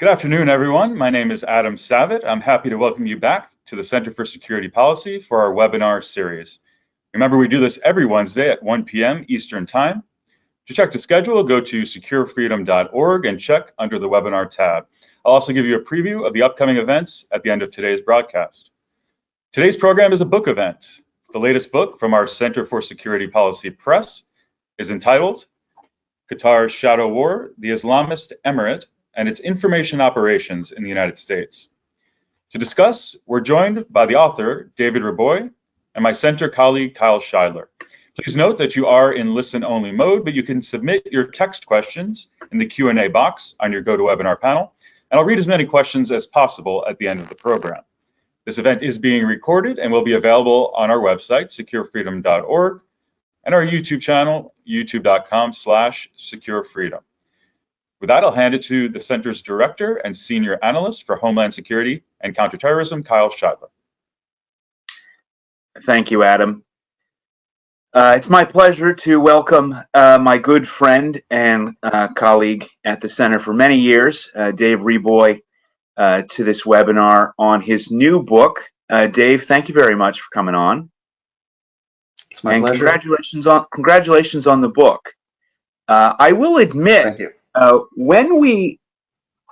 Good afternoon, everyone. My name is Adam Savitt. I'm happy to welcome you back to the Center for Security Policy for our webinar series. Remember, we do this every Wednesday at 1 p.m. Eastern Time. To check the schedule, go to securefreedom.org and check under the webinar tab. I'll also give you a preview of the upcoming events at the end of today's broadcast. Today's program is a book event. The latest book from our Center for Security Policy Press is entitled Qatar's Shadow War, the Islamist Emirate, and its information operations in the United States. To discuss, we're joined by the author, David Raboy, and my center colleague, Kyle Scheidler. Please note that you are in listen-only mode, but you can submit your text questions in the Q&A box on your GoToWebinar panel, and I'll read as many questions as possible at the end of the program. This event is being recorded and will be available on our website, securefreedom.org, and our YouTube channel, youtube.com/securefreedom. With that, I'll hand it to the Center's Director and Senior Analyst for Homeland Security and Counterterrorism, Kyle Scheidler. Thank you, Adam. It's my pleasure to welcome my good friend and colleague at the Center for many years, Dave Raboy, to this webinar on his new book. Dave, thank you very much for coming on. It's my pleasure. Congratulations on the book. I will admit, thank you. When we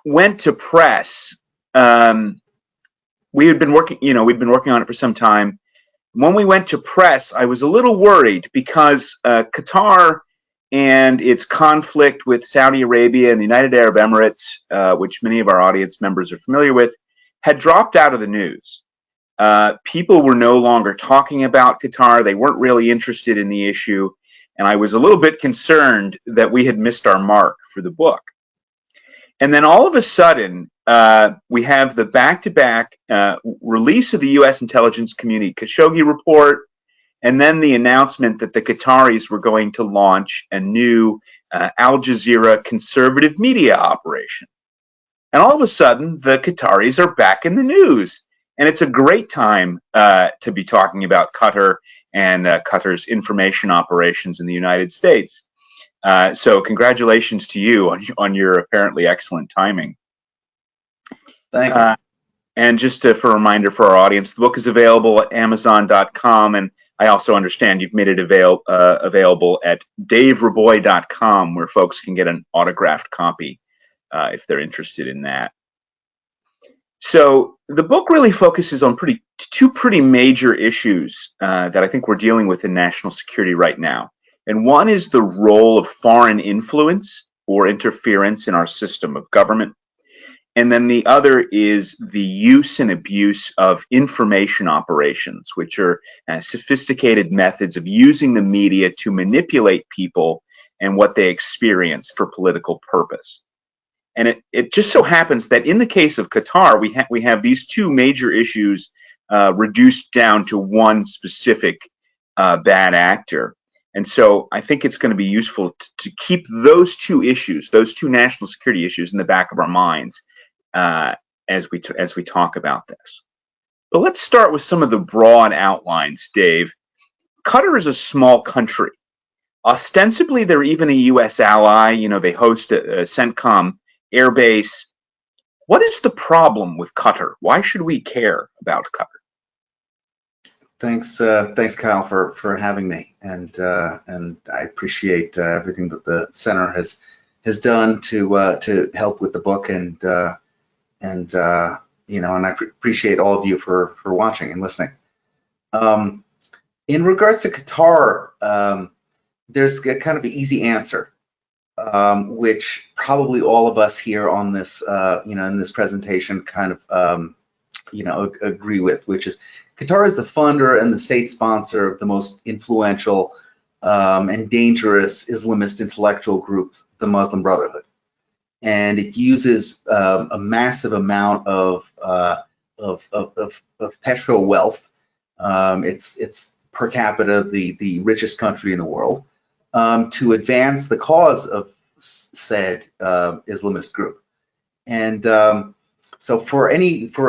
went to press, we'd been working on it for some time. When we went to press, I was a little worried because Qatar and its conflict with Saudi Arabia and the United Arab Emirates, which many of our audience members are familiar with, had dropped out of the news. People were no longer talking about Qatar. They weren't really interested in the issue. And I was a little bit concerned that we had missed our mark for the book. And then all of a sudden, we have the back-to-back release of the U.S. intelligence community Khashoggi report, and then the announcement that the Qataris were going to launch a new Al Jazeera conservative media operation. And all of a sudden, the Qataris are back in the news. And it's a great time to be talking about Qatar and Qatar's information operations in the United States. So congratulations to you on your apparently excellent timing. Thank you. And just for a reminder for our audience, the book is available at Amazon.com, and I also understand you've made it available at daveraboy.com, where folks can get an autographed copy if they're interested in that. So the book really focuses on two pretty major issues that I think we're dealing with in national security right now. And one is the role of foreign influence or interference in our system of government. And then the other is the use and abuse of information operations, which are sophisticated methods of using the media to manipulate people and what they experience for political purpose. And it just so happens that in the case of Qatar, we have these two major issues reduced down to one specific bad actor. And so I think it's going to be useful to keep those two issues, those two national security issues, in the back of our minds as we talk about this. But let's start with some of the broad outlines, Dave. Qatar is a small country. Ostensibly, they're even a U.S. ally. You know, they host a CENTCOM airbase. What is the problem with Qatar? Why should we care about Qatar? Thanks, Kyle, for having me, and I appreciate everything that the center has done to help with the book, and I appreciate all of you for watching and listening. In regards to Qatar, there's a kind of an easy answer, which probably all of us here on this, in this presentation kind of, agree with, which is Qatar is the funder and the state sponsor of the most influential and dangerous Islamist intellectual group, the Muslim Brotherhood. And it uses a massive amount of petro wealth. It's per capita the richest country in the world, to advance the cause of said Islamist group. And so for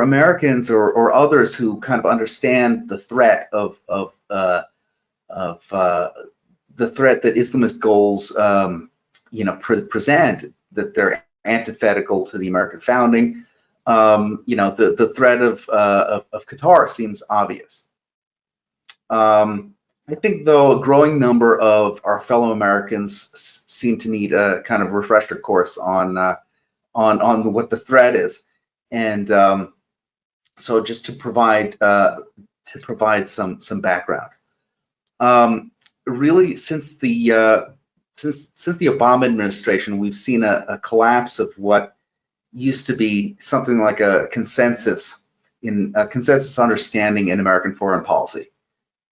Americans or others who kind of understand the threat of the threat that Islamist goals present, that they're antithetical to the American founding. The threat of Qatar seems obvious. I think, though, a growing number of our fellow Americans seem to need a kind of refresher course on what the threat is, and so just to provide some background. Really, since the Obama administration, we've seen a collapse of what used to be something like a consensus understanding in American foreign policy.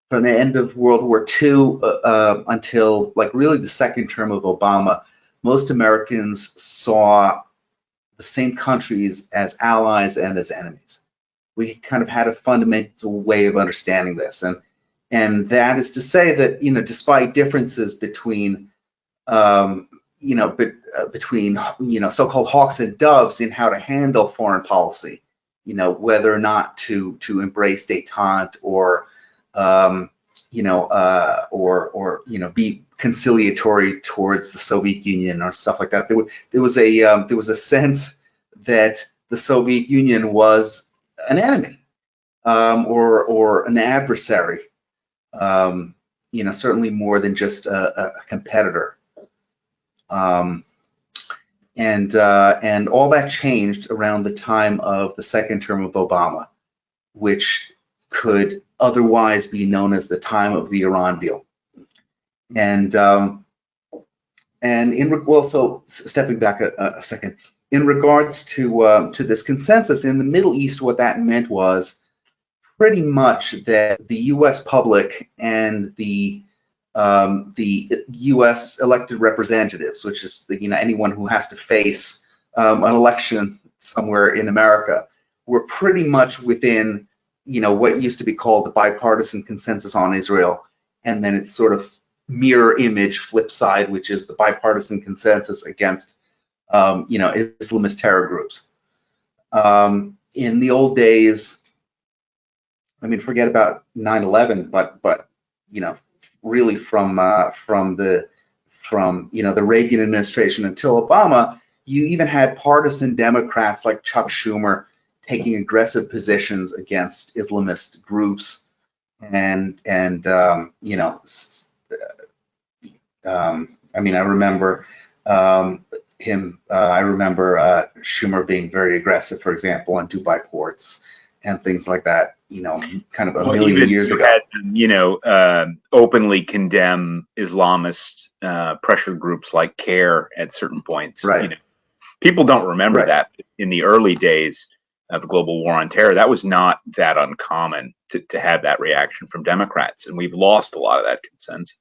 From the end of World War II until like really the second term of Obama, most Americans saw the same countries as allies and as enemies. We kind of had a fundamental way of understanding this, and that is to say that, despite differences between so-called hawks and doves in how to handle foreign policy, whether or not to embrace détente or be conciliatory towards the Soviet Union or stuff like that. There was a sense that the Soviet Union was an enemy or an adversary. Certainly more than just a competitor. And all that changed around the time of the second term of Obama, which could otherwise be known as the time of the Iran deal. So stepping back a second, in regards to this consensus in the Middle East, what that meant was pretty much that the U.S. public and the U.S. elected representatives, which is anyone who has to face an election somewhere in America, were pretty much within what used to be called the bipartisan consensus on Israel, and then its sort of mirror image flip side, which is the bipartisan consensus against Islamist terror groups. In the old days, I mean, forget about 9/11, but really from the Reagan administration until Obama, you even had partisan Democrats like Chuck Schumer taking aggressive positions against Islamist groups, and I remember Schumer being very aggressive, for example, on Dubai ports and things like that, kind of a million years ago. Had, openly condemn Islamist pressure groups like CARE at certain points. Right. People don't remember that in the early days of the global war on terror. That was not that uncommon to have that reaction from Democrats, and we've lost a lot of that consensus.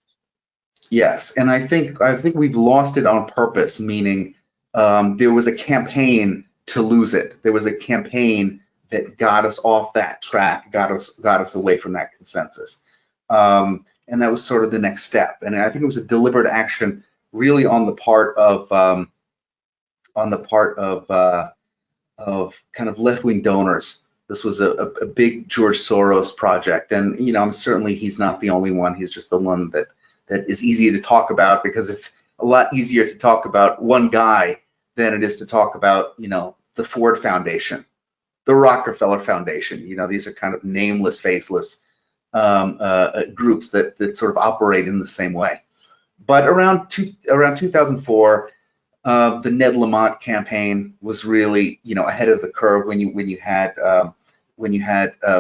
Yes, and I think we've lost it on purpose, meaning there was a campaign to lose it. There was a campaign that got us off that track, got us away from that consensus, and that was sort of the next step. And I think it was a deliberate action, really, on the part of kind of left-wing donors. This was a big George Soros project, and certainly he's not the only one. He's just the one that is easy to talk about, because it's a lot easier to talk about one guy than it is to talk about the Ford Foundation, the Rockefeller Foundation. These are kind of nameless, faceless groups that sort of operate in the same way. But around 2004, the Ned Lamont campaign was really ahead of the curve when you had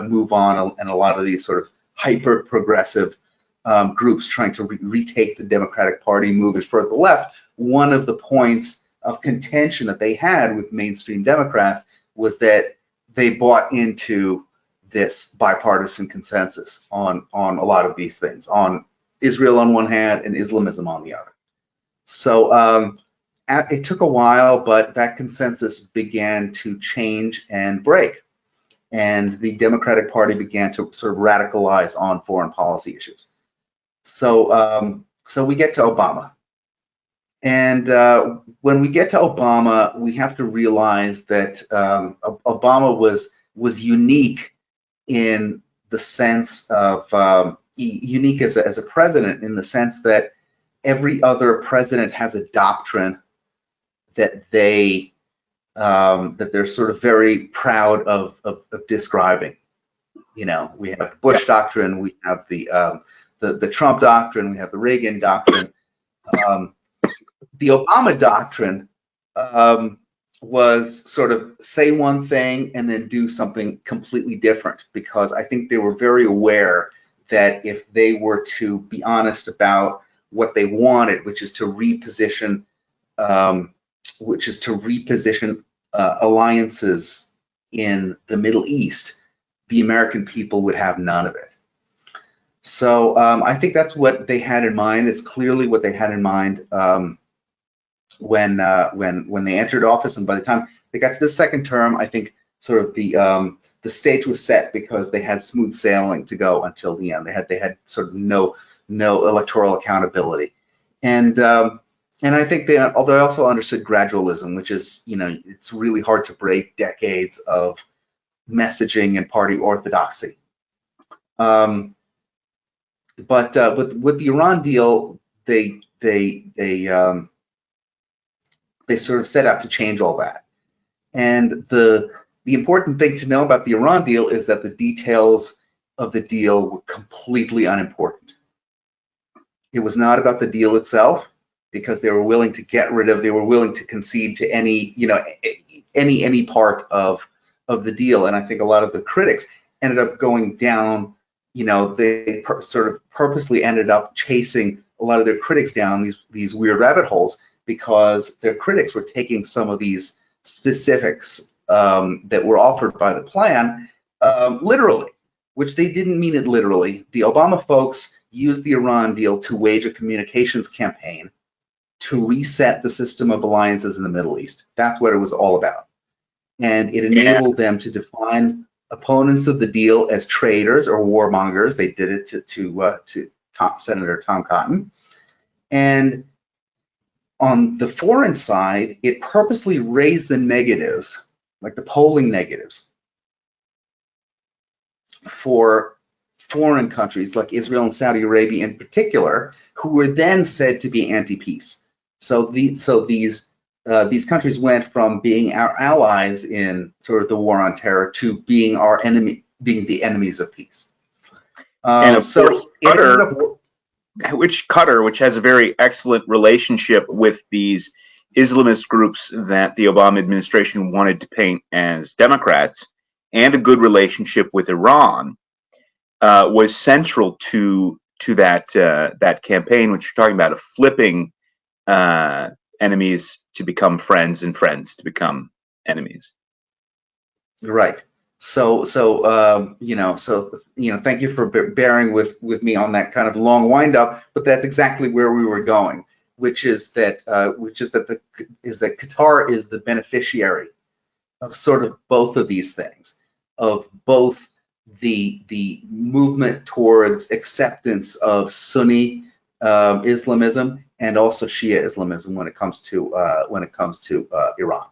Move On and a lot of these sort of hyper progressive groups trying to retake the Democratic Party, move it further left. One of the points of contention that they had with mainstream Democrats was that they bought into this bipartisan consensus on a lot of these things, on Israel on one hand and Islamism on the other. So it took a while, but that consensus began to change and break, and the Democratic Party began to sort of radicalize on foreign policy issues. So we get to Obama, and when we get to Obama, we have to realize that Obama was unique in the sense of unique as a president, in the sense that every other president has a doctrine that they're sort of very proud of describing. You know, we have the Bush doctrine, we have the Trump doctrine, we have the Reagan doctrine. The Obama doctrine was sort of say one thing and then do something completely different, because I think they were very aware that if they were to be honest about what they wanted, which is to reposition alliances in the Middle East, the American people would have none of it. So I think that's what they had in mind. It's clearly what they had in mind when they entered office, and by the time they got to the second term, I think sort of the stage was set, because they had smooth sailing to go until the end. They had sort of no electoral accountability, and I think they also understood gradualism, which is, you know, it's really hard to break decades of messaging and party orthodoxy. But with the Iran deal, they sort of set out to change all that. And the important thing to know about the Iran deal is that the details of the deal were completely unimportant. It was not about the deal itself, because they were willing to they were willing to concede to any, you know, any part of the deal. And I think a lot of the critics ended up going down, you know, they sort of purposely ended up chasing a lot of their critics down these weird rabbit holes, because their critics were taking some of these specifics that were offered by the plan literally, which they didn't mean it literally. The Obama folks used the Iran deal to wage a communications campaign to reset the system of alliances in the Middle East. That's what it was all about. And it enabled them to define opponents of the deal as traitors or warmongers. They did it to Senator Tom Cotton. And on the foreign side, it purposely raised the negatives, like the polling negatives, for foreign countries like Israel and Saudi Arabia in particular, who were then said to be anti-peace. So these countries went from being our allies in sort of the war on terror to being our enemy, being the enemies of peace. And of course, Qatar, which has a very excellent relationship with these Islamist groups that the Obama administration wanted to paint as Democrats, and a good relationship with Iran, was central to that campaign, which you're talking about, of flipping enemies to become friends and friends to become enemies. Right. So thank you for bearing with me on that kind of long wind up, but that's exactly where we were going, which is that Qatar is the beneficiary of sort of both of these things, of both the movement towards acceptance of Sunni Islamism and also Shia Islamism when it comes to Iran.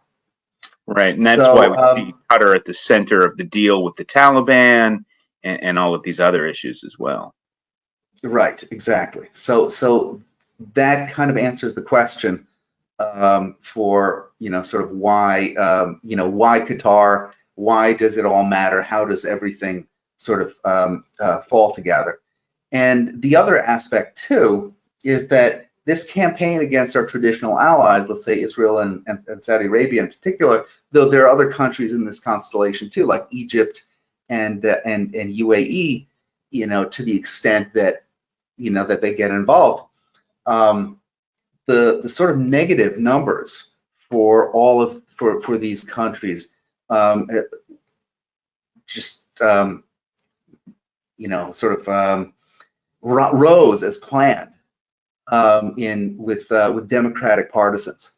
Right, and that's why we see Qatar at the center of the deal with the Taliban and all of these other issues as well. Right, exactly. So that kind of answers the question for, you know, sort of why why Qatar, why does it all matter, how does everything sort of fall together. And the other aspect too is that this campaign against our traditional allies, let's say Israel and Saudi Arabia in particular, though there are other countries in this constellation too, like Egypt and UAE, you know, to the extent that, you know, that they get involved, the sort of negative numbers for these countries rose as planned with Democratic partisans.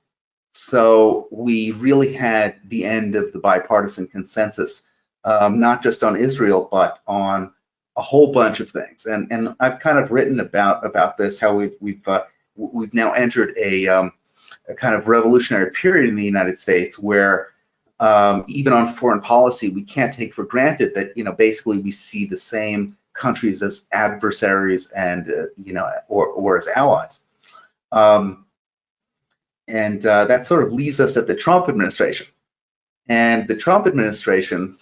So we really had the end of the bipartisan consensus, not just on Israel, but on a whole bunch of things. And I've kind of written about this, how we've now entered a kind of revolutionary period in the United States where even on foreign policy, we can't take for granted that, you know, basically we see the same countries as adversaries and or as allies. that sort of leaves us at the Trump administration. And the Trump administration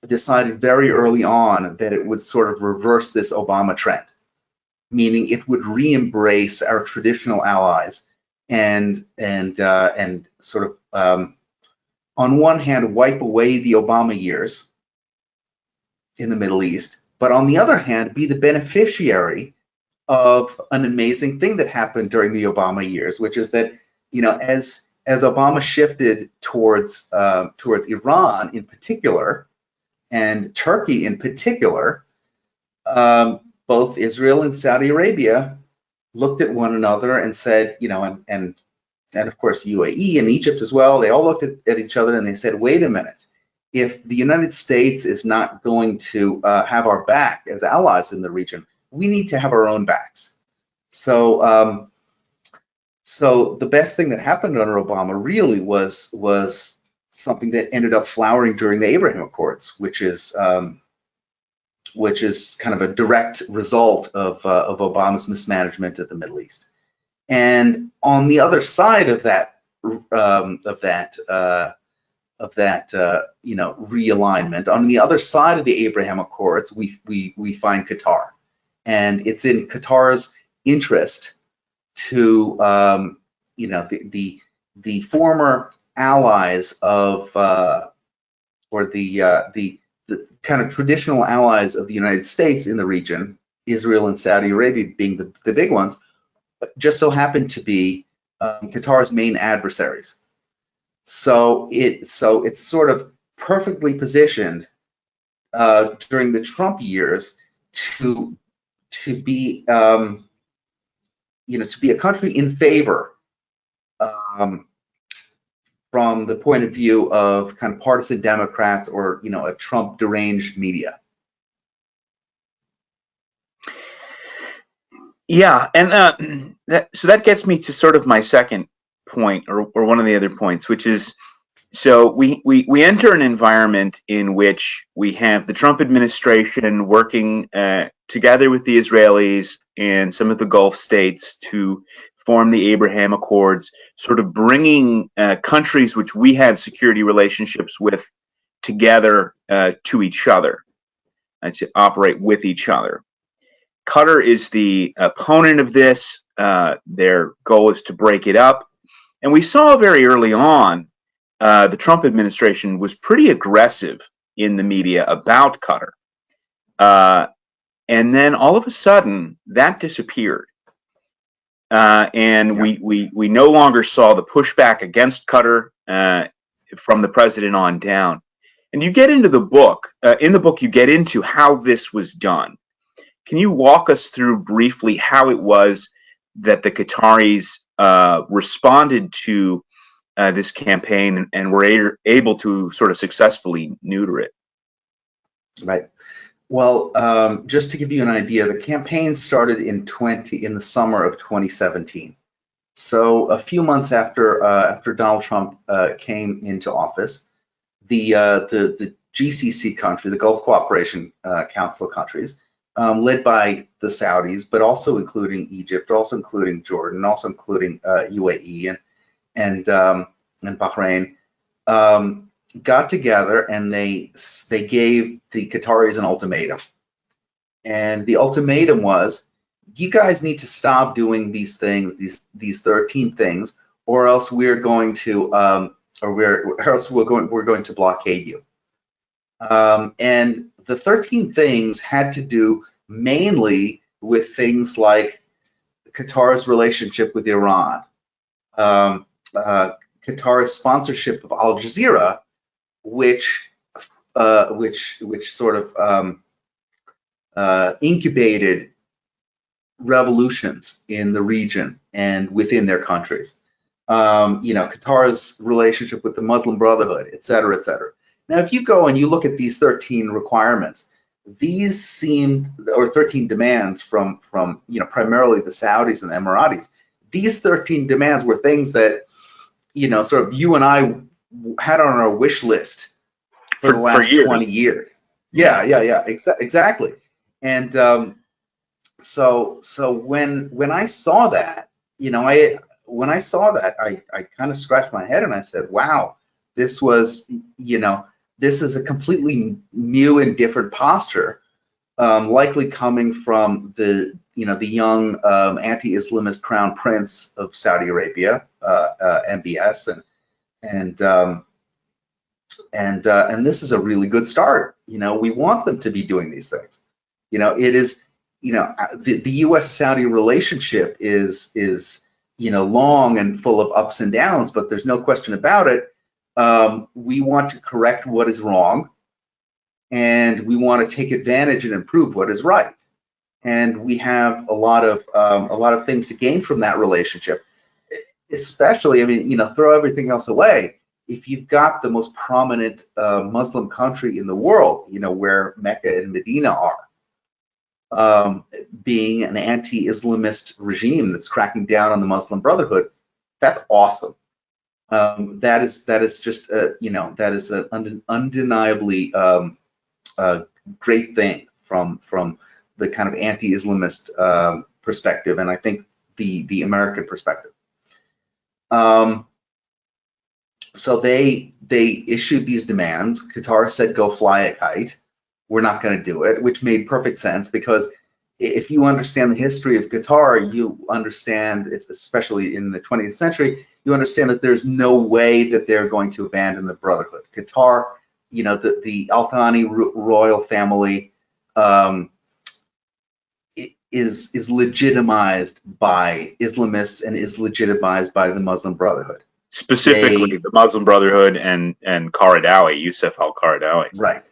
decided very early on that it would sort of reverse this Obama trend, meaning it would re-embrace our traditional allies and sort of on one hand wipe away the Obama years in the Middle East, but on the other hand be the beneficiary of an amazing thing that happened during the Obama years, which is that, you know, as Obama shifted towards Iran in particular and Turkey in particular, both Israel and Saudi Arabia looked at one another and said, you know, and of course UAE and Egypt as well, they all looked at each other and they said, wait a minute, if the United States is not going to have our back as allies in the region, we need to have our own backs. So so the best thing that happened under Obama really was something that ended up flowering during the Abraham Accords, which is kind of a direct result of Obama's mismanagement of the Middle East. And on the other side of that you know, realignment, on the other side of the Abraham Accords, we find Qatar, and it's in Qatar's interest to you know, the former allies of or the kind of traditional allies of the United States in the region, Israel and Saudi Arabia being the big ones, just so happen to be Qatar's main adversaries. So it's sort of perfectly positioned during the Trump years to be you know, to be a country in favor from the point of view of kind of partisan Democrats or, you know, a Trump deranged media. Yeah, and so that gets me to sort of my second point, or one of the other points, which is, so we enter an environment in which we have the Trump administration working together with the Israelis and some of the Gulf states to form the Abraham Accords, sort of bringing countries which we have security relationships with together to each other and to operate with each other. Qatar is the opponent of this. Their goal is to break it up. And we saw very early on the Trump administration was pretty aggressive in the media about Qatar. And then all of a sudden, that disappeared. And we no longer saw the pushback against Qatar from the president on down. And you get into the book. In the book, you get into how this was done. Can you walk us through briefly how it was that the Qataris responded to this campaign and were able to sort of successfully neuter it? Right. Well, just to give you an idea, the campaign started in the summer of 2017. So a few months after Donald Trump came into office, the GCC country, the Gulf Cooperation Council countries, led by the Saudis, but also including Egypt, also including Jordan, also including UAE and Bahrain, got together and they gave the Qataris an ultimatum. And the ultimatum was, you guys need to stop doing these things, these 13 things, or else we're going to we're going to blockade you. And the 13 things had to do mainly with things like Qatar's relationship with Iran, Qatar's sponsorship of Al Jazeera, which sort of incubated revolutions in the region and within their countries. You know, Qatar's relationship with the Muslim Brotherhood, et cetera, et cetera. Now, if you go and you look at these 13 requirements, these seem, or 13 demands from you know, primarily the Saudis and the Emiratis, these 13 demands were things that, you know, sort of you and I had on our wish list for the last 20 years. Yeah, exactly. And So when I saw that, I when I saw that, I kind of scratched my head and I said, wow, this was, this is a completely new and different posture, likely coming from the young anti-Islamist crown prince of Saudi Arabia, MBS, and this is a really good start. We want them to be doing these things. It is, the U.S.-Saudi relationship is long and full of ups and downs, but there's no question about it. We want to correct what is wrong, and we want to take advantage and improve what is right. And we have a lot of things to gain from that relationship. Especially, I mean, throw everything else away. If you've got the most prominent Muslim country in the world, where Mecca and Medina are, being an anti-Islamist regime that's cracking down on the Muslim Brotherhood, that's awesome. That is just that is an undeniably great thing from the kind of anti-Islamist perspective, and I think the American perspective. So they issued these demands. Qatar said, go fly a kite. We're not going to do it, which made perfect sense, because if you understand the history of Qatar, you understand, it's especially in the 20th century, you understand that there's no way that they're going to abandon the Brotherhood. Qatar, the Al Thani royal family is legitimized by Islamists and is legitimized by the Muslim Brotherhood. Specifically, the Muslim Brotherhood and Qaradawi, Yusuf al-Qaradawi. Right.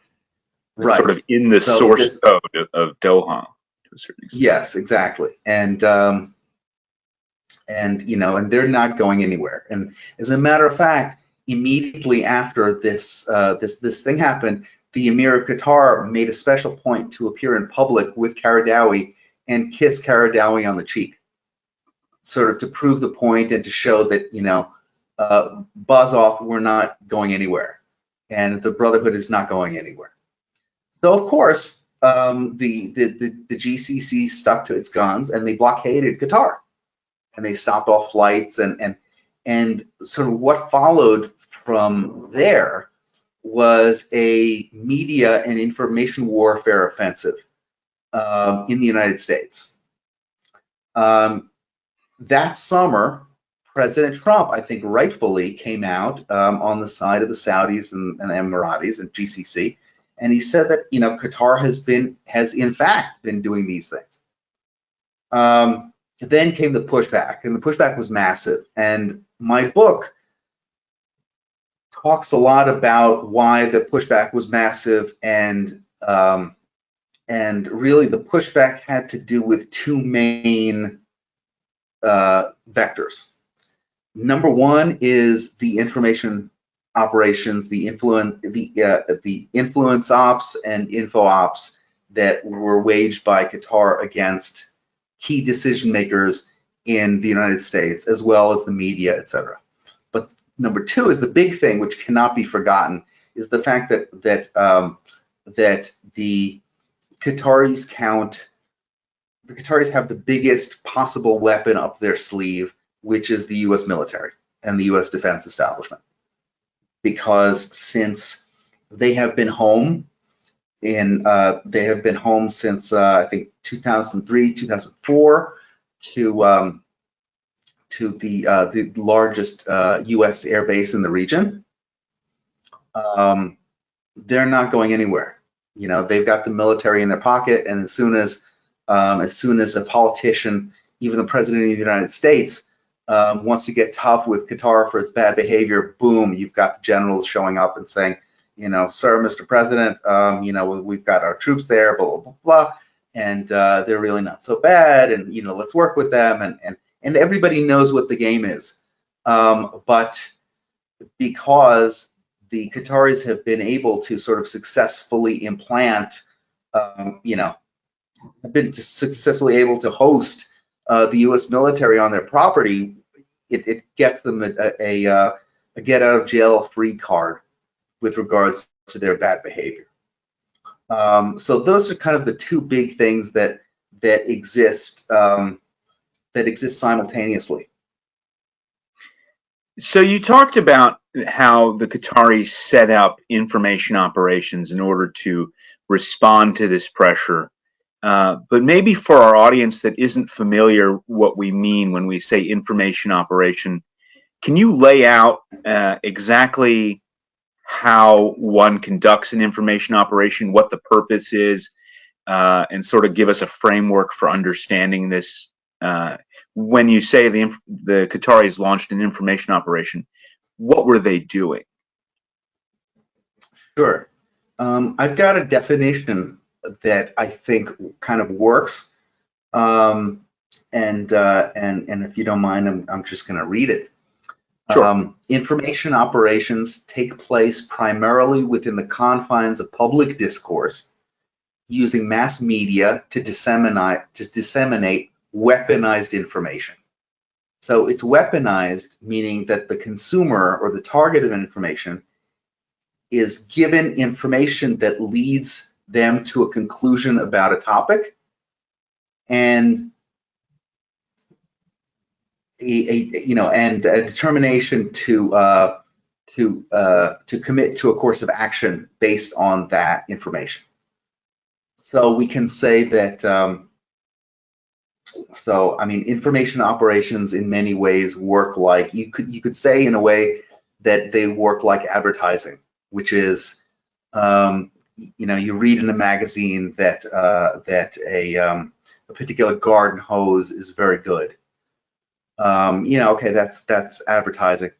Right. Sort of in the source code of Doha, to a certain extent. Yes, exactly. And they're not going anywhere. And as a matter of fact, immediately after this this thing happened, the Emir of Qatar made a special point to appear in public with Qaradawi and kiss Qaradawi on the cheek, sort of to prove the point and to show that, buzz off, we're not going anywhere, and the Brotherhood is not going anywhere. So of course, the GCC stuck to its guns and they blockaded Qatar, and they stopped all flights, and sort of what followed from there was a media and information warfare offensive in the United States. That summer, President Trump, I think rightfully, came out on the side of the Saudis and Emiratis and GCC, and he said that Qatar has in fact been doing these things. Then came the pushback, and the pushback was massive. And my book talks a lot about why the pushback was massive, and really the pushback had to do with two main vectors. Number one is the information operations, the influence ops and info ops that were waged by Qatar against key decision makers in the United States, as well as the media, etc. But number two is the big thing, which cannot be forgotten, is the fact that the Qataris have the biggest possible weapon up their sleeve, which is the U.S. military and the U.S. defense establishment. Because since they have been home since I think 2003, 2004 to the largest U.S. air base in the region, they're not going anywhere. They've got the military in their pocket, and as soon as a politician, even the president of the United States, wants to get tough with Qatar for its bad behavior, boom, you've got the generals showing up and saying, sir, Mr. President, we've got our troops there, blah, blah, blah, blah, and they're really not so bad, and, let's work with them, and everybody knows what the game is. But because the Qataris have been able to sort of successfully implant, have been successfully able to host the U.S. military on their property, it gets them a get out of jail free card with regards to their bad behavior. So those are kind of the two big things that that exist simultaneously. So you talked about how the Qataris set up information operations in order to respond to this pressure. But maybe for our audience that isn't familiar what we mean when we say information operation, can you lay out exactly how one conducts an information operation, what the purpose is, and sort of give us a framework for understanding this? When you say the Qataris launched an information operation, what were they doing? Sure. I've got a definition that I think kind of works, and if you don't mind, I'm just going to read it. Sure. Information operations take place primarily within the confines of public discourse, using mass media to disseminate weaponized information. So it's weaponized, meaning that the consumer or the target of information is given information that leads them to a conclusion about a topic, and a determination to commit to a course of action based on that information. So we can say that. So I mean, information operations in many ways work like you could say in a way that they work like advertising, which is you read in a magazine that a particular garden hose is very good. Okay, that's advertising.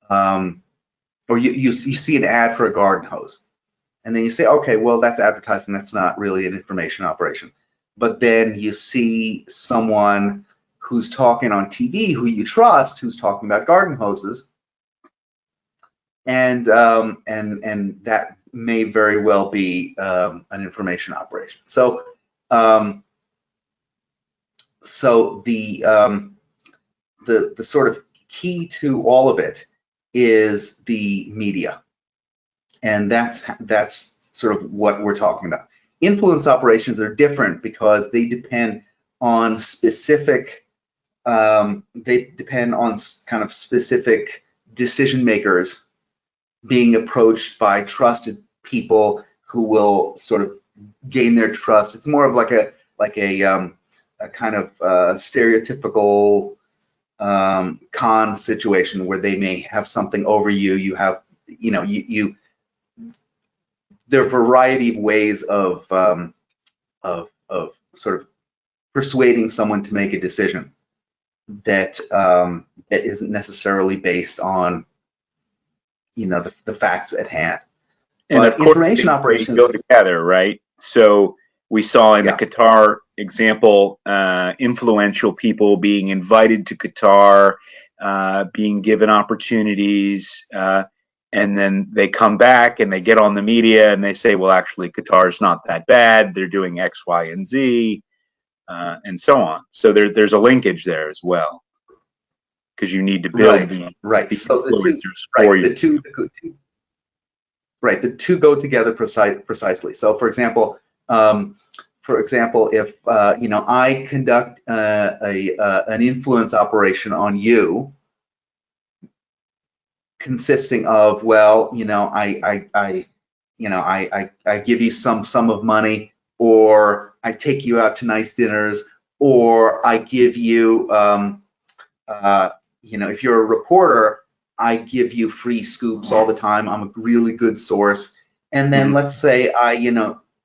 Or you see an ad for a garden hose, and then you say, okay, well, that's advertising. That's not really an information operation. But then you see someone who's talking on TV, who you trust, who's talking about garden hoses, and that may very well be an information operation. So the sort of key to all of it is the media, and that's sort of what we're talking about. Influence operations are different because they depend on specific kind of specific decision makers being approached by trusted people who will sort of gain their trust. It's more of like a kind of stereotypical con situation where they may have something over you. You have, there are a variety of ways of sort of persuading someone to make a decision that that isn't necessarily based on the facts at hand. And but of course, information operations go together, right? So we saw in the Qatar example, influential people being invited to Qatar, being given opportunities, and then they come back and they get on the media and they say, well, actually, Qatar's not that bad. They're doing X, Y, and Z, and so on. So there's a linkage there as well, because you need to build the influencers for you. The two go together precisely. So, for example, if I conduct an influence operation on you, consisting of, well, I give you some sum of money, or I take you out to nice dinners, or I give you, if you're a reporter, I give you free scoops all the time. I'm a really good source. And then let's say I,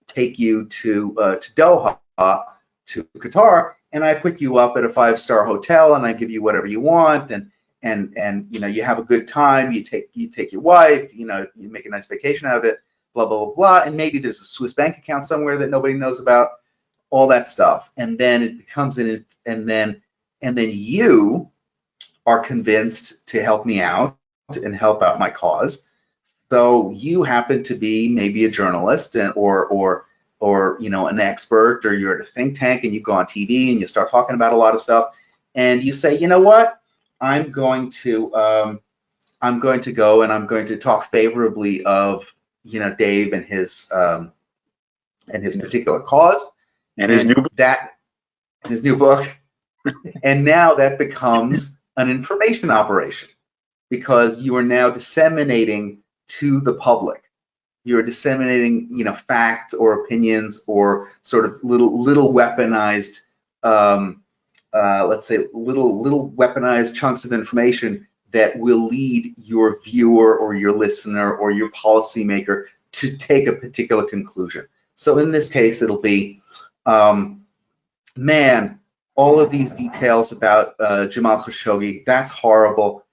take you to Doha, to Qatar, and I put you up at a 5-star hotel, and I give you whatever you want, and you have a good time. You take your wife, you make a nice vacation out of it, blah blah blah blah, and maybe there's a Swiss bank account somewhere that nobody knows about, all that stuff, and then it becomes and then you are convinced to help me out and help out my cause. So you happen to be maybe a journalist or an expert, or you're at a think tank and you go on TV and you start talking about a lot of stuff, and you say, you know what, I'm going to go and I'm going to talk favorably of Dave and his particular cause and his new book. That in his new book. And now that becomes an information operation, because you are now disseminating to the public. You're disseminating, facts or opinions or sort of little weaponized, let's say little weaponized chunks of information that will lead your viewer or your listener or your policymaker to take a particular conclusion. So in this case, it'll be, man, all of these details about Jamal Khashoggi, that's horrible.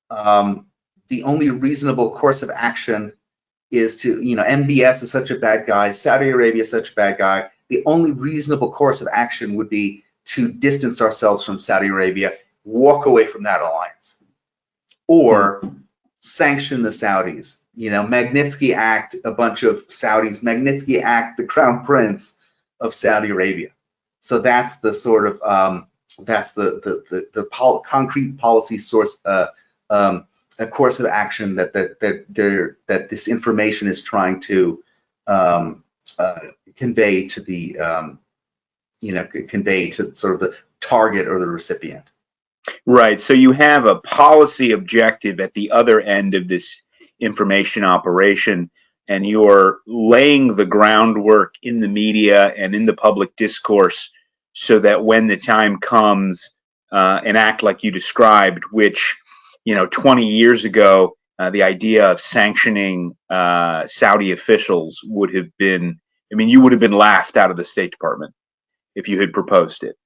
The only reasonable course of action is to, MBS is such a bad guy, Saudi Arabia is such a bad guy. The only reasonable course of action would be to distance ourselves from Saudi Arabia, walk away from that alliance, or sanction the Saudis. Magnitsky Act, a bunch of Saudis, Magnitsky Act, the crown prince of Saudi Arabia. So that's the sort of that's the concrete policy source, a course of action that this information is trying to convey to the convey to sort of the target or the recipient. Right. So you have a policy objective at the other end of this information operation, and you're laying the groundwork in the media and in the public discourse so that when the time comes, an act like you described, which 20 years ago, the idea of sanctioning Saudi officials would have been, you would have been laughed out of the State Department if you had proposed it.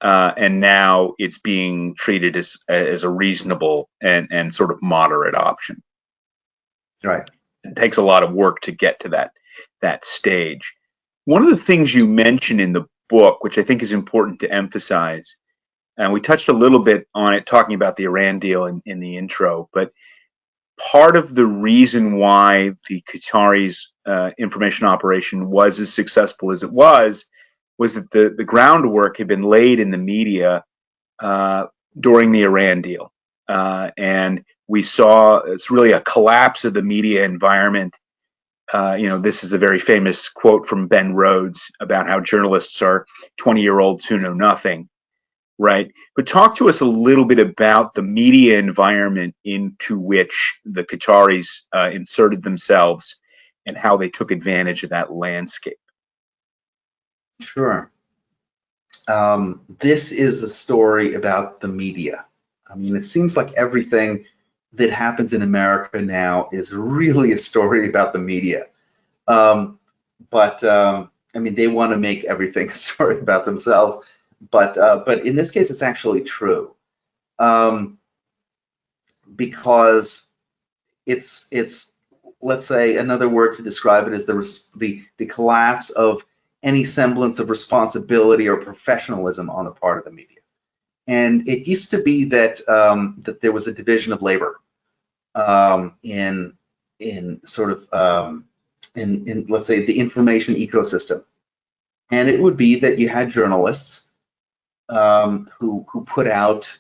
And now it's being treated as a reasonable and sort of moderate option. Right. It takes a lot of work to get to that stage. One of the things you mention in the book, which I think is important to emphasize, and we touched a little bit on it talking about the Iran deal in the intro, but part of the reason why the Qataris' information operation was as successful as it was that the groundwork had been laid in the media during the Iran deal. And we saw it's really a collapse of the media environment. This is a very famous quote from Ben Rhodes about how journalists are 20-year-olds who know nothing, right? But talk to us a little bit about the media environment into which the Qataris inserted themselves and how they took advantage of that landscape. Sure. This is a story about the media. It seems like everything that happens in America now is really a story about the media. But they want to make everything a story about themselves. But in this case, it's actually true, because it's let's say another word to describe it is the collapse of any semblance of responsibility or professionalism on the part of the media. And it used to be that that there was a division of labor in sort of in let's say the information ecosystem, and it would be that you had journalists who put out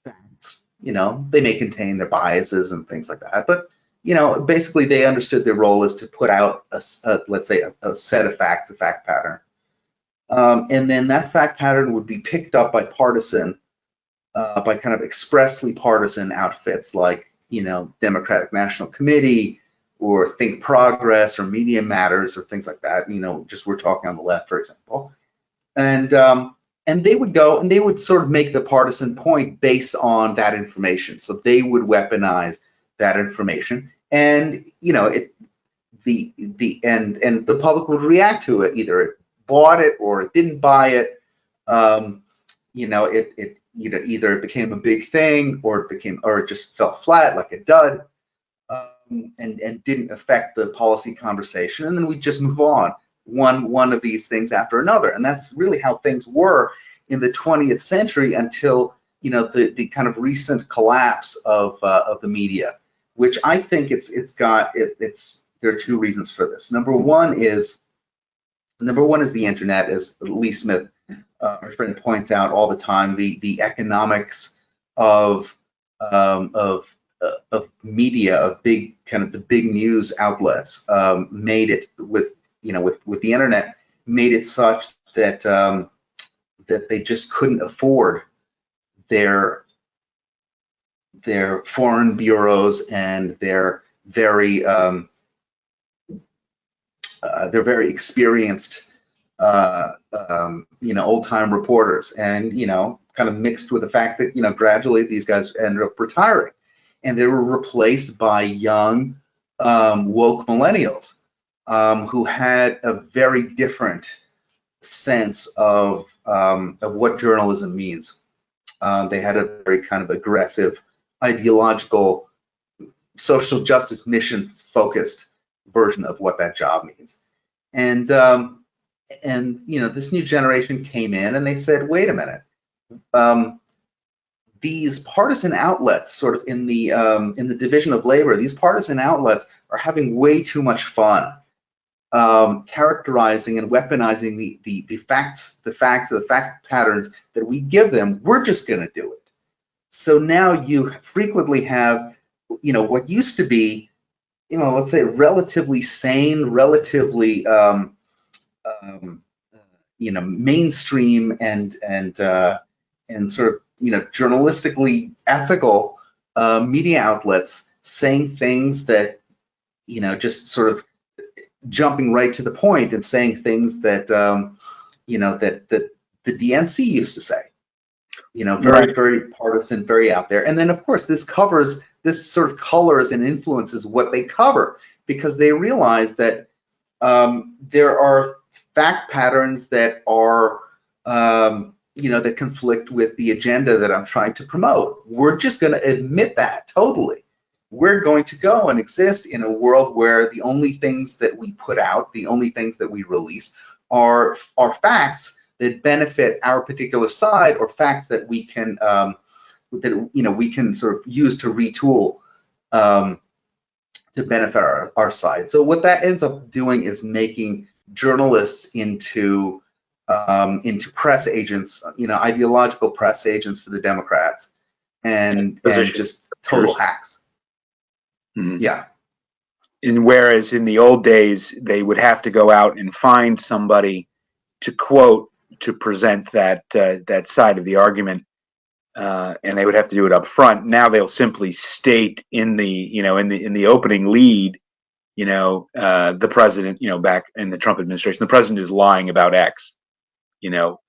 facts. They may contain their biases and things like that, but basically they understood their role is to put out let's say a set of facts, a fact pattern. And then that fact pattern would be picked up by by kind of expressly partisan outfits like, Democratic National Committee or Think Progress or Media Matters or things like that. Just we're talking on the left, for example. And they would go and they would sort of make the partisan point based on that information. So they would weaponize that information, and the public would react to it. Either it bought it or it didn't buy it. Either it became a big thing or it just fell flat like a dud, and didn't affect the policy conversation. And then we just move on one of these things after another. And that's really how things were in the 20th century until the kind of recent collapse of the media, which I think there are two reasons for this. Number one is the internet, as Lee Smith, our friend, points out all the time. The economics of media, of the big news outlets, made it with the internet, made it such that that they just couldn't afford their foreign bureaus and their very experienced old-time reporters, and kind of mixed with the fact that gradually these guys ended up retiring, and they were replaced by young woke millennials who had a very different sense of what journalism means. They had a very kind of aggressive, ideological, social justice missions focused version of what that job means. And this new generation came in and they said, wait a minute, these partisan outlets, sort of in the division of labor, these partisan outlets are having way too much fun characterizing and weaponizing the fact patterns that we give them. We're just going to do it. So now you frequently have, what used to be, let's say relatively sane, relatively, mainstream and sort of, journalistically ethical media outlets saying things that, just sort of jumping right to the point and saying things that, that the DNC used to say. Very, very partisan, very out there. And then, of course, this sort of colors and influences what they cover, because they realize that there are fact patterns that are, that conflict with the agenda that I'm trying to promote. We're just going to admit that totally. We're going to go and exist in a world where the only things that we put out, the only things that we release are facts that benefit our particular side, or facts that we can we can sort of use to retool to benefit our side. So what that ends up doing is making journalists into press agents, ideological press agents for the Democrats, and just total hacks. Mm-hmm. Yeah. And whereas in the old days they would have to go out and find somebody to quote to present that side of the argument, and they would have to do it up front. Now they'll simply state in the opening lead, the president, back in the Trump administration, the president is lying about X,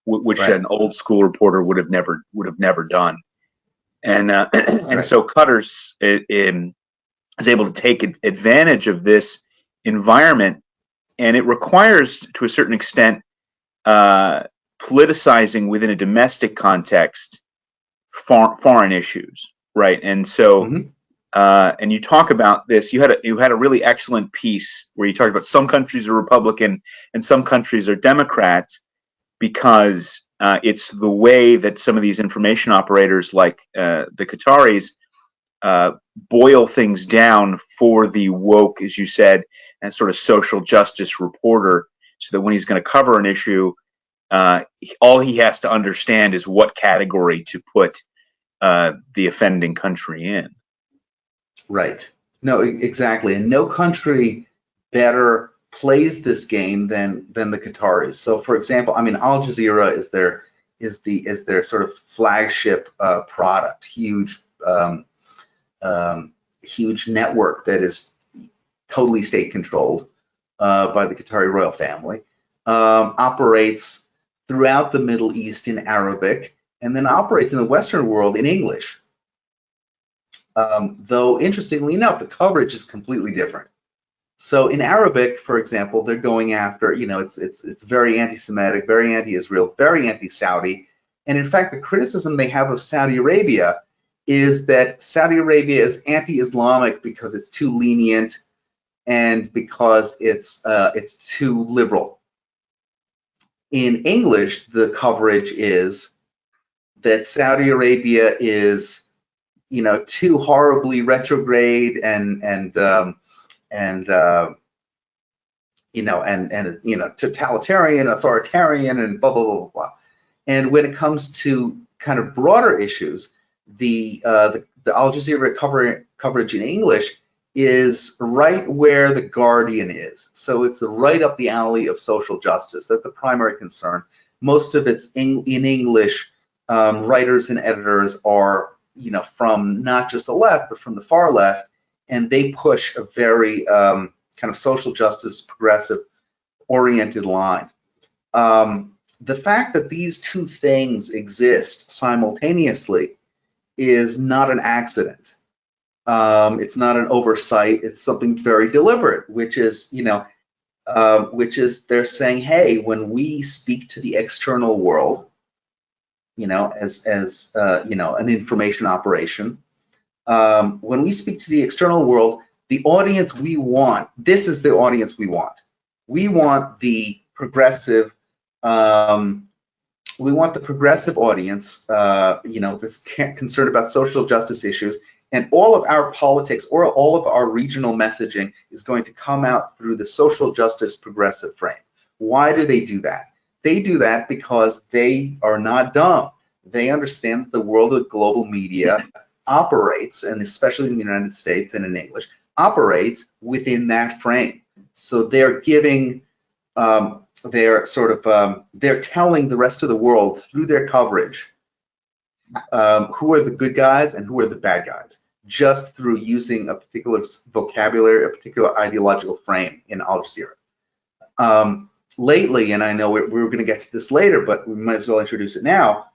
which Right. an old school reporter would have never done. And Right. so Qatar's is able to take advantage of this environment, and it requires, to a certain extent, politicizing within a domestic context foreign issues, right? And so, Mm-hmm. And you talk about this. You had a really excellent piece where you talked about some countries are Republican and some countries are Democrats, because it's the way that some of these information operators, like the Qataris, boil things down for the woke, as you said, and sort of social justice reporter, so that when he's going to cover an issue, all he has to understand is what category to put the offending country in. Right. No, exactly. And no country better plays this game than the Qataris. So, for example, Al Jazeera is their sort of flagship product, huge network that is totally state controlled by the Qatari royal family, operates throughout the Middle East in Arabic, and then operates in the Western world in English. Though interestingly enough, the coverage is completely different. So in Arabic, for example, they're going after, it's very anti-Semitic, very anti-Israel, very anti-Saudi, and in fact, the criticism they have of Saudi Arabia is that Saudi Arabia is anti-Islamic because it's too lenient and because it's too liberal. In English, the coverage is that Saudi Arabia is, too horribly retrograde and totalitarian, authoritarian, and blah blah blah blah blah. And when it comes to kind of broader issues, the Al Jazeera coverage in English is right where the Guardian is. So it's right up the alley of social justice. That's the primary concern. Most of it's in English. Writers and editors are, from not just the left, but from the far left, and they push a very kind of social justice, progressive oriented line. The fact that these two things exist simultaneously is not an accident. It's not an oversight. It's something very deliberate, which is, they're saying, hey, when we speak to the external world, as an information operation, when we speak to the external world, the audience we want, this is the audience we want. We want the progressive. We want the progressive audience, that's concerned about social justice issues, and all of our politics or all of our regional messaging is going to come out through the social justice progressive frame. Why do they do that? They do that because they are not dumb. They understand that the world of global media operates, and especially in the United States and in English, operates within that frame. So they're giving, they're telling the rest of the world through their coverage who are the good guys and who are the bad guys, just through using a particular vocabulary, a particular ideological frame in Al Jazeera. Lately, and I know we're going to get to this later, but we might as well introduce it now.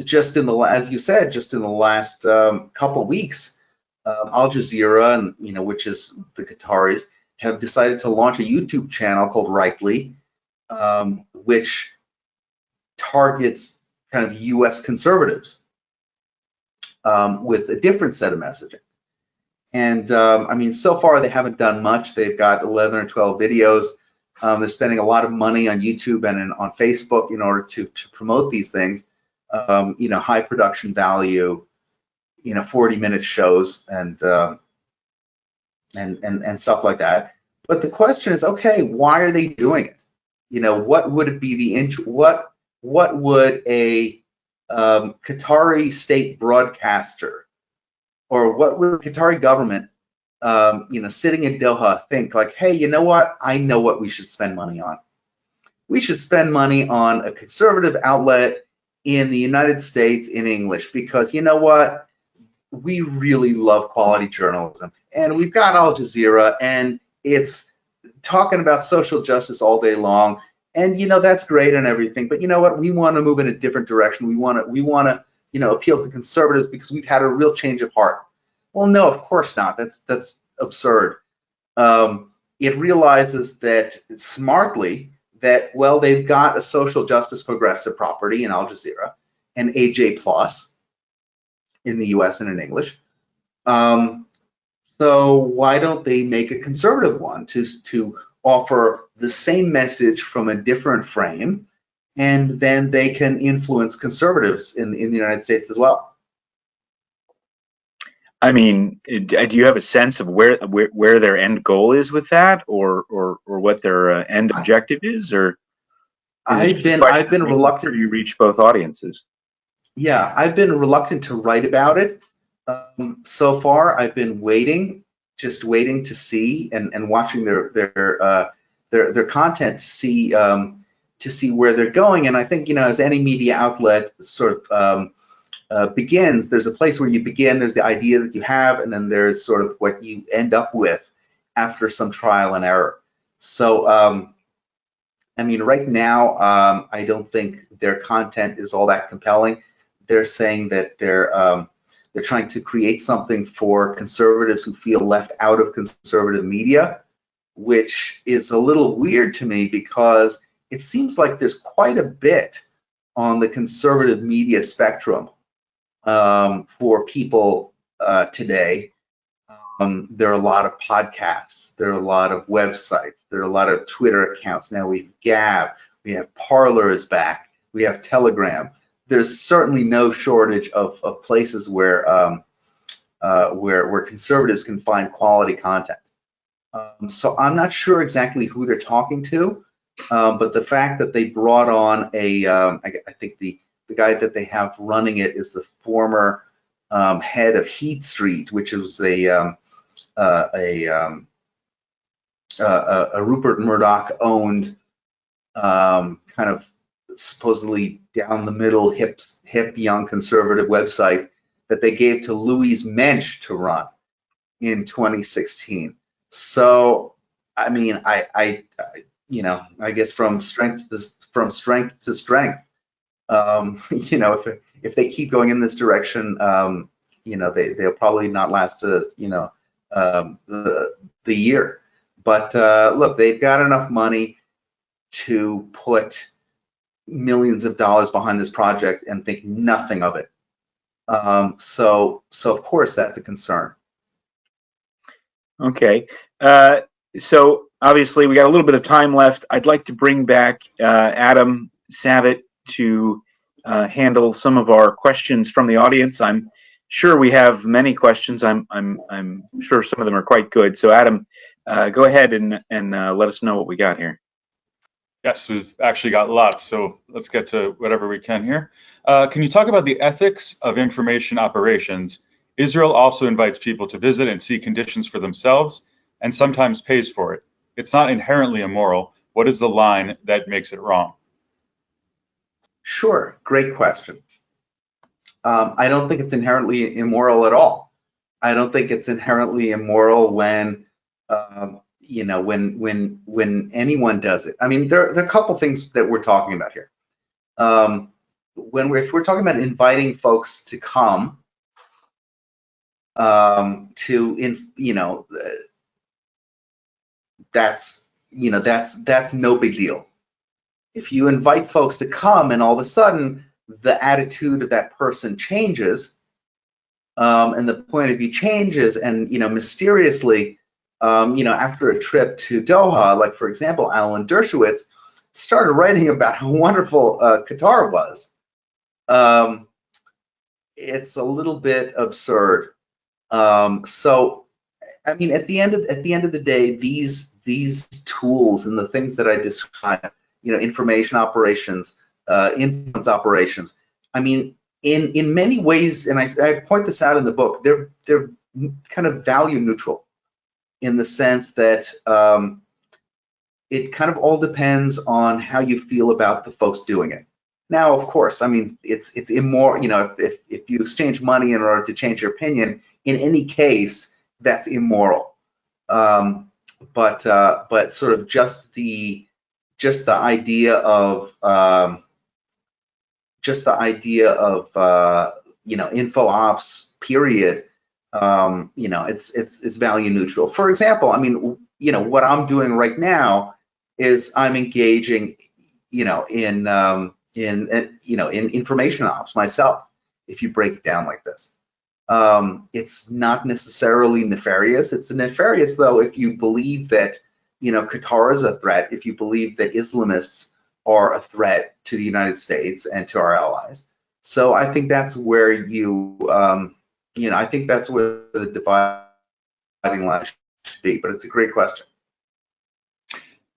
Just in the, as you said, just in the last couple weeks, Al Jazeera, and which is the Qataris, have decided to launch a YouTube channel called Rightly, which targets kind of U.S. conservatives with a different set of messaging. And I mean, so far they haven't done much. They've got 11 or 12 videos. They're spending a lot of money on YouTube and on Facebook in order to promote these things. High production value, 40-minute shows and stuff like that. But the question is, okay, why are they doing it? What would it be what would a Qatari state broadcaster, or what would the Qatari government, sitting in Doha, think like, hey, you know what? I know what we should spend money on. We should spend money on a conservative outlet in the United States in English, because you know what? We really love quality journalism, and we've got Al Jazeera, and it's talking about social justice all day long, and that's great and everything, but you know what? We want to move in a different direction. We want to appeal to conservatives because we've had a real change of heart. Well, no, of course not. That's absurd. It realizes that smartly that, well, they've got a social justice progressive property in Al Jazeera and AJ Plus in the US and in English. So why don't they make a conservative one to offer the same message from a different frame, and then they can influence conservatives in the United States as well? I mean, do you have a sense of where their end goal is with that, or what their end objective is, or I've been reluctant to reach both audiences? Yeah, I've been reluctant to write about it. So far, I've been just waiting to see and watching their content to see where they're going. And I think, as any media outlet sort of begins, there's a place where you begin, there's the idea that you have, and then there's sort of what you end up with after some trial and error. So, I mean, right now, I don't think their content is all that compelling. They're saying that they're trying to create something for conservatives who feel left out of conservative media, which is a little weird to me, because it seems like there's quite a bit on the conservative media spectrum for people today. There are a lot of podcasts, there are a lot of websites, there are a lot of Twitter accounts. Now we have Gab, we have Parler is back, we have Telegram. There's certainly no shortage of places where conservatives can find quality content. So I'm not sure exactly who they're talking to, but the fact that they brought on I think the guy that they have running it is the former head of Heat Street, which was a Rupert Murdoch owned kind of supposedly down the middle, hip, young conservative website that they gave to Louise Mensch to run in 2016. So, I mean, I I guess from strength to strength. If they keep going in this direction, they'll probably not last the year. But look, they've got enough money to put millions of dollars behind this project and think nothing of it. So of course that's a concern. Okay. So obviously we got a little bit of time left. I'd like to bring back Adam Savitt to handle some of our questions from the audience. I'm sure we have many questions. I'm sure some of them are quite good. So Adam, go ahead and let us know what we got here. Yes, we've actually got lots, so let's get to whatever we can here. Can you talk about the ethics of information operations? Israel also invites people to visit and see conditions for themselves and sometimes pays for it. It's not inherently immoral. What is the line that makes it wrong? Sure, great question. I don't think it's inherently immoral at all. I don't think it's inherently immoral when when anyone does it. I mean, there are a couple things that we're talking about here. If we're talking about inviting folks to come that's no big deal. If you invite folks to come and all of a sudden the attitude of that person changes, and the point of view changes, and mysteriously, after a trip to Doha, like for example, Alan Dershowitz started writing about how wonderful Qatar was. It's a little bit absurd. So, I mean, at the end of the day, these tools and the things that I described, information operations, influence operations. I mean, in many ways, and I point this out in the book, they're kind of value neutral, in the sense that it kind of all depends on how you feel about the folks doing it. Now, of course, I mean, it's immoral. If you exchange money in order to change your opinion, in any case, that's immoral. But sort of just the idea of info ops period. It's value neutral. For example, I mean, what I'm doing right now is I'm engaging, in information ops myself. If you break it down like this, it's not necessarily nefarious. It's nefarious though if you believe that Qatar is a threat, if you believe that Islamists are a threat to the United States and to our allies. So I think that's where I think that's where the dividing line should be. But it's a great question.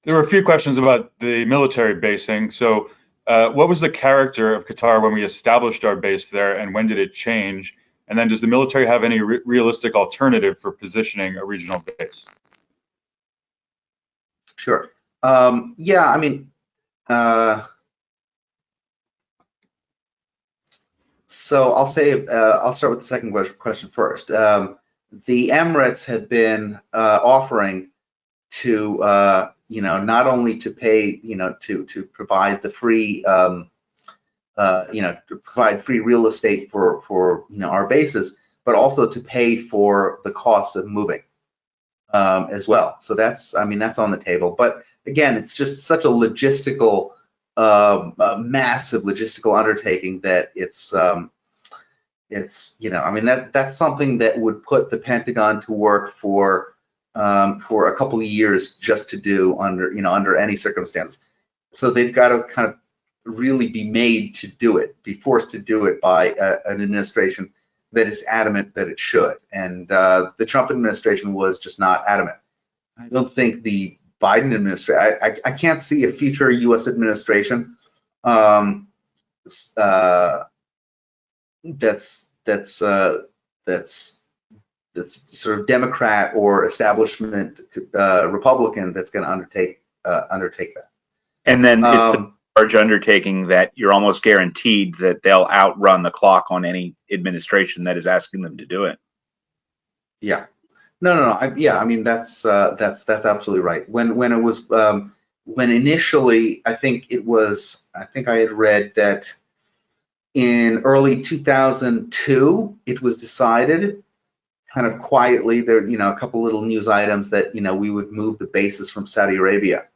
There were a few questions about the military basing. So what was the character of Qatar when we established our base there, and when did it change? And then does the military have any realistic alternative for positioning a regional base? Sure. Yeah, I mean, so I'll start with the second question first. The Emirates have been offering to, not only to pay, to provide the free, to provide free real estate for our bases, but also to pay for the costs of moving as well. So that's on the table. But again, it's just such a logistical, massive logistical undertaking that it's that's something that would put the Pentagon to work for a couple of years just to do under any circumstance. So they've got to kind of really be made to do it, be forced to do it by an administration that is adamant that it should. And the Trump administration was just not adamant. I don't think the Biden administration, I can't see a future U.S. administration that's sort of Democrat or establishment Republican that's going to undertake that. And then it's large undertaking that you're almost guaranteed that they'll outrun the clock on any administration that is asking them to do it. Yeah. No. I mean, that's absolutely right. When it was when initially, I think I had read that in early 2002 it was decided, kind of quietly, there, a couple little news items that we would move the bases from Saudi Arabia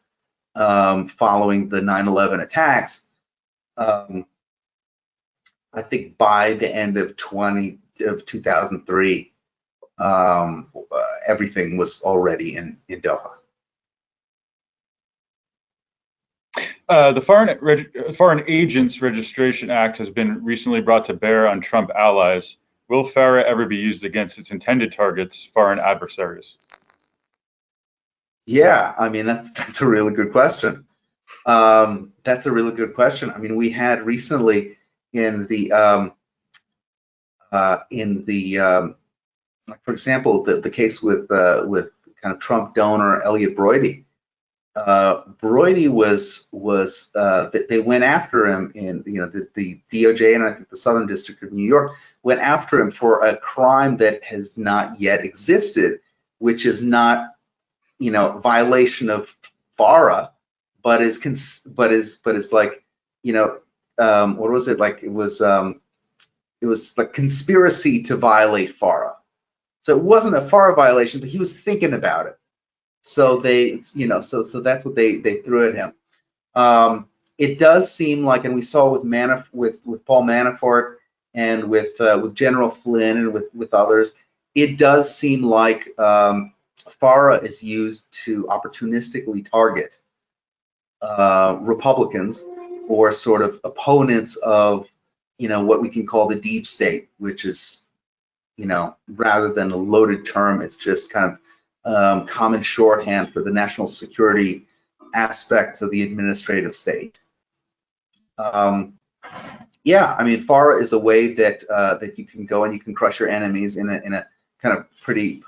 following the 9/11 attacks. I think by the end of 2003, everything was already in Doha. The Foreign Agents Registration Act has been recently brought to bear on Trump allies. Will FARA ever be used against its intended targets, foreign adversaries? Yeah, I mean, that's a really good question. That's a really good question. I mean, we had recently in the for example, the case with kind of Trump donor Elliot Broidy. Broidy they went after him in the DOJ and I think the Southern District of New York went after him for a crime that has not yet existed, which is not violation of FARA, but is like what was it, like it was like conspiracy to violate FARA. So it wasn't a FARA violation, but he was thinking about it. So so that's what they threw at him. It does seem like, and we saw with Paul Manafort and with General Flynn and with others, it does seem like FARA is used to opportunistically target Republicans or sort of opponents of what we can call the deep state, which is rather than a loaded term, it's just kind of common shorthand for the national security aspects of the administrative state. Yeah, I mean, FARA is a way that you can go and you can crush your enemies in a kind of pretty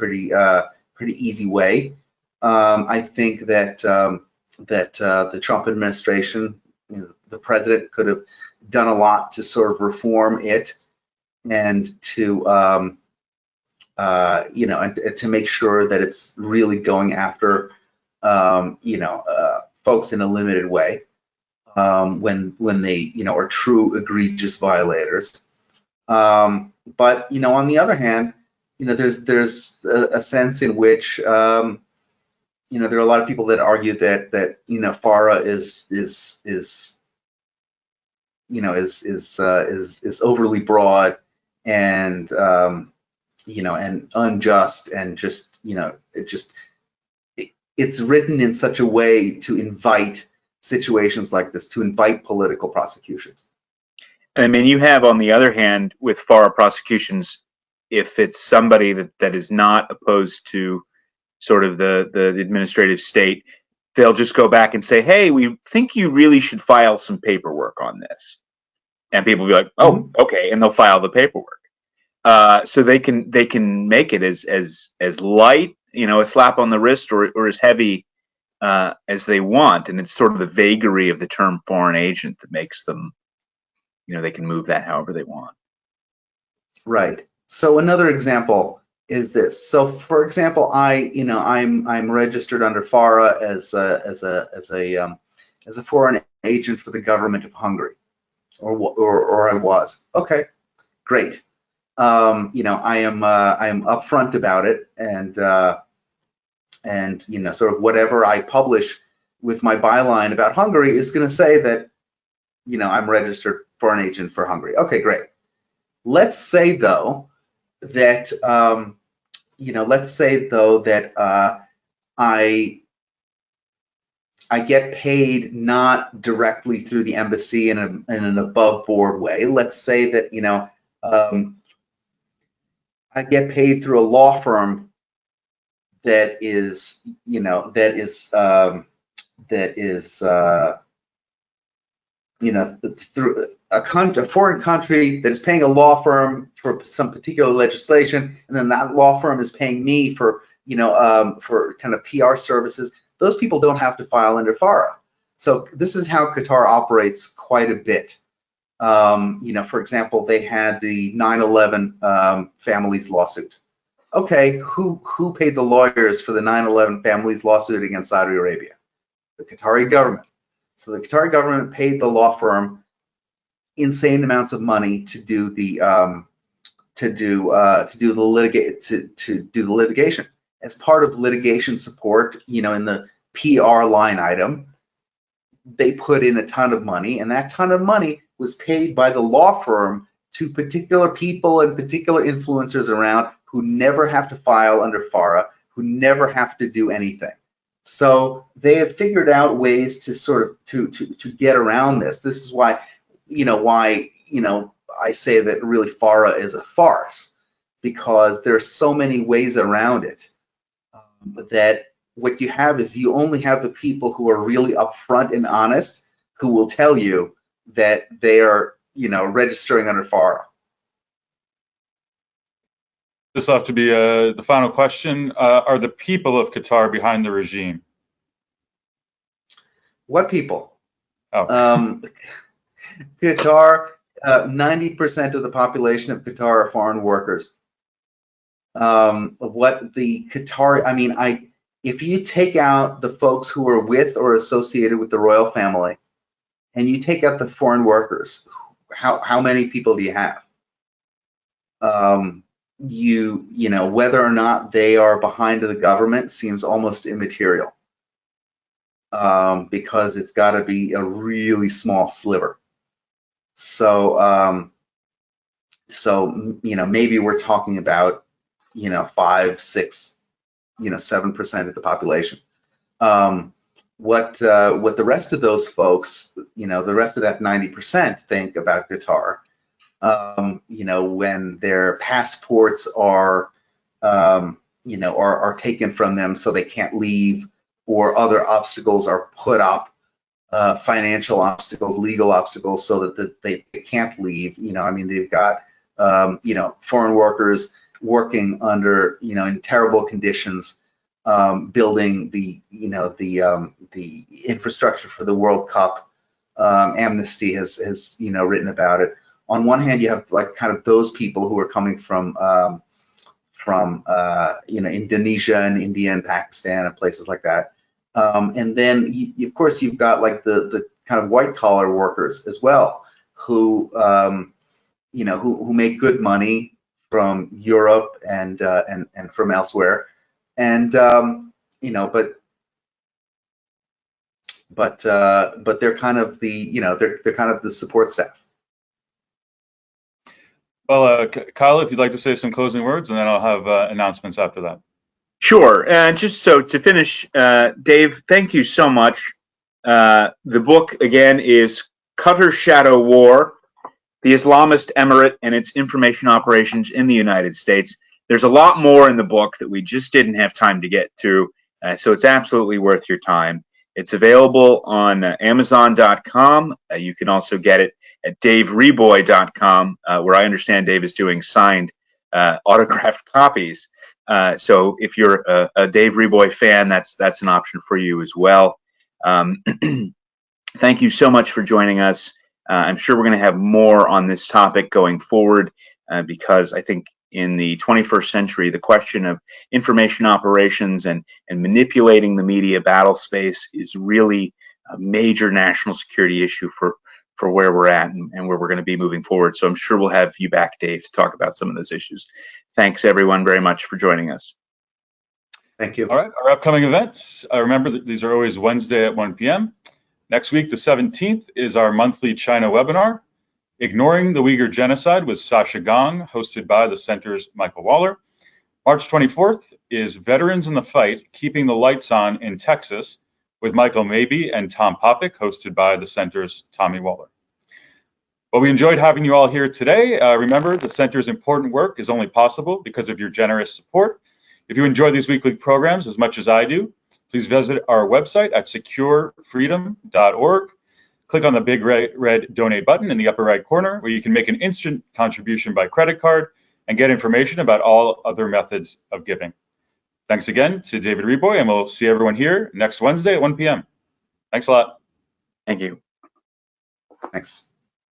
easy way. I think that the Trump administration, the president, could have done a lot to sort of reform it and to and to make sure that it's really going after folks in a limited way when they are true egregious violators. But on the other hand, there's a sense in which there are a lot of people that argue that FARA is overly broad and and unjust, and just it's written in such a way to invite situations like this, to invite political prosecutions. I mean, you have, on the other hand, with FARA prosecutions, if it's somebody that is not opposed to sort of the administrative state, they'll just go back and say, hey, we think you really should file some paperwork on this. And people will be like, oh, okay, and they'll file the paperwork. So they can make it as light, a slap on the wrist, or as heavy as they want. And it's sort of the vagary of the term foreign agent that makes them, they can move that however they want. Right. So another example is this. So for example, I'm registered under FARA as a foreign agent for the government of Hungary, or I was. Okay, great. I am upfront about it, and sort of whatever I publish with my byline about Hungary is going to say that I'm registered foreign agent for Hungary. Okay, great. Let's say though that I get paid not directly through the embassy in an above board way. Let's say that I get paid through a law firm that is through a foreign country that is paying a law firm for some particular legislation, and then that law firm is paying me for kind of PR services. Those people don't have to file under FARA. So this is how Qatar operates quite a bit. For example, they had the 9/11 families lawsuit. Okay, who paid the lawyers for the 9/11 families lawsuit against Saudi Arabia? The Qatari government. So the Qatari government paid the law firm insane amounts of money to do the litigation. As part of litigation support, in the PR line item, they put in a ton of money, and that ton of money was paid by the law firm to particular people and particular influencers around who never have to file under FARA, who never have to do anything. So they have figured out ways to sort of to get around this. This is why I say that really FARA is a farce, because there are so many ways around it, that what you have is you only have the people who are really upfront and honest, who will tell you that they are, registering under FARA. This will have to be the final question. Are the people of Qatar behind the regime? What people? Oh. Qatar, 90% of the population of Qatar are foreign workers. What the Qatari, if you take out the folks who are with or associated with the royal family, and you take out the foreign workers, how many people do you have? Whether or not they are behind the government seems almost immaterial, because it's got to be a really small sliver. So, maybe we're talking about, 5, 6, 7% of the population. What the rest of those folks, the rest of that 90% think about Qatar, when their passports are taken from them so they can't leave, or other obstacles are put up, financial obstacles, legal obstacles, so that they can't leave. They've got foreign workers working under in terrible conditions, building the infrastructure for the World Cup. Amnesty has written about it. On one hand, you have kind of those people who are coming from Indonesia and India and Pakistan and places like that. And then of course you've got the kind of white collar workers as well, who who make good money from Europe and from elsewhere, and but they're kind of the they're kind of the support staff. Well, Kyle, if you'd like to say some closing words, and then I'll have announcements after that. Sure. And just so to finish, Dave, thank you so much. The book, again, is Qatar Shadow War, the Islamist Emirate and its Information Operations in the United States. There's a lot more in the book that we just didn't have time to get through, so it's absolutely worth your time. It's available on Amazon.com. You can also get it at davereboy.com, where I understand Dave is doing signed autographed copies. So if you're a Dave Reboy fan, that's an option for you as well. Thank you so much for joining us. I'm sure we're going to have more on this topic going forward, because I think in the 21st century, the question of information operations and manipulating the media battle space is really a major national security issue for where we're at and where we're going to be moving forward. So I'm sure we'll have you back, Dave, to talk about some of those issues. Thanks, everyone, very much for joining us. Thank you. All right, our upcoming events. Remember that these are always Wednesday at 1 p.m. Next week, the 17th, is our monthly China webinar, Ignoring the Uyghur Genocide with Sasha Gong, hosted by the Center's Michael Waller. March 24th is Veterans in the Fight, Keeping the Lights On in Texas, with Michael Mabey and Tom Popick, hosted by the Center's Tommy Waller. Well, we enjoyed having you all here today. Remember, the Center's important work is only possible because of your generous support. If you enjoy these weekly programs as much as I do, please visit our website at securefreedom.org. Click on the big red donate button in the upper right corner, where you can make an instant contribution by credit card and get information about all other methods of giving. Thanks again to David Reboy, and we'll see everyone here next Wednesday at 1 p.m. Thanks a lot. Thank you. Thanks.